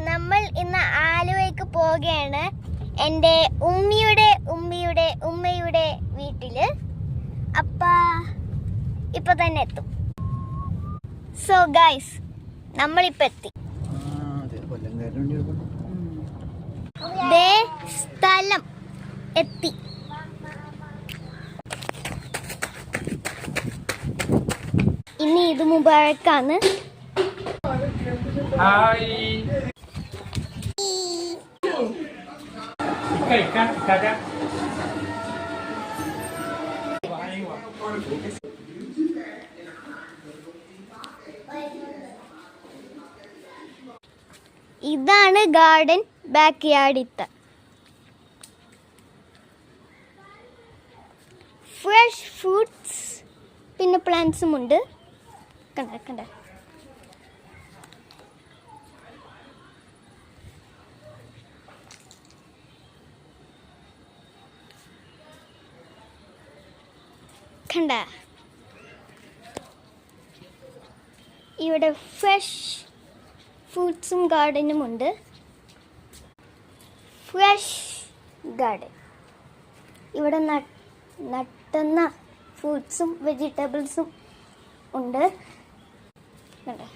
നമ്മൾ ഇന്ന് ആലുവയ്ക്ക് പോവുകയാണ്. എൻ്റെ ഉമ്മയുടെ വീട്ടില്. ഇപ്പൊ തന്നെ എത്തും. സോ ഗൈസ്, നമ്മളിപ്പോ എത്തി. സ്ഥലം എത്തി. ഇനി ഇത് മുബാറക്കാണ്. ഇതാണ് garden back yard. Fresh fruits പിന്നെ പ്ലാന്റ്സും ഉണ്ട്. കണ്ട ഇവിടെ ഫ്രഷ് ഫ്രൂട്ട്സും ഗാർഡനും ഉണ്ട്. Fresh garden. ഇവിടെ നട്ടുന്ന ഫ്രൂട്ട്സും വെജിറ്റബിൾസും ഉണ്ട്. കണ്ടോ?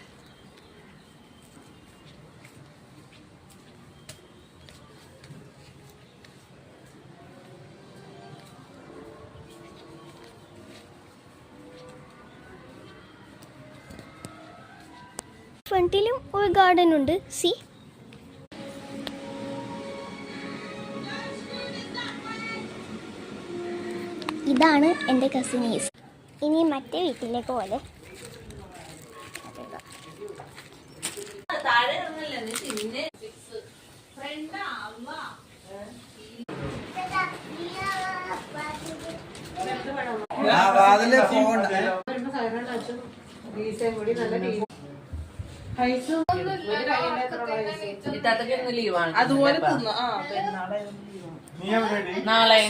ഫ്രണ്ടിലും ഒരു ഗാർഡൻ ഉണ്ട്. സി, ഇതാണ് എൻ്റെ കസിനീസ്. ഇനി മറ്റേ വീട്ടിലേക്ക് പോലെ അതുപോലെ നാളെ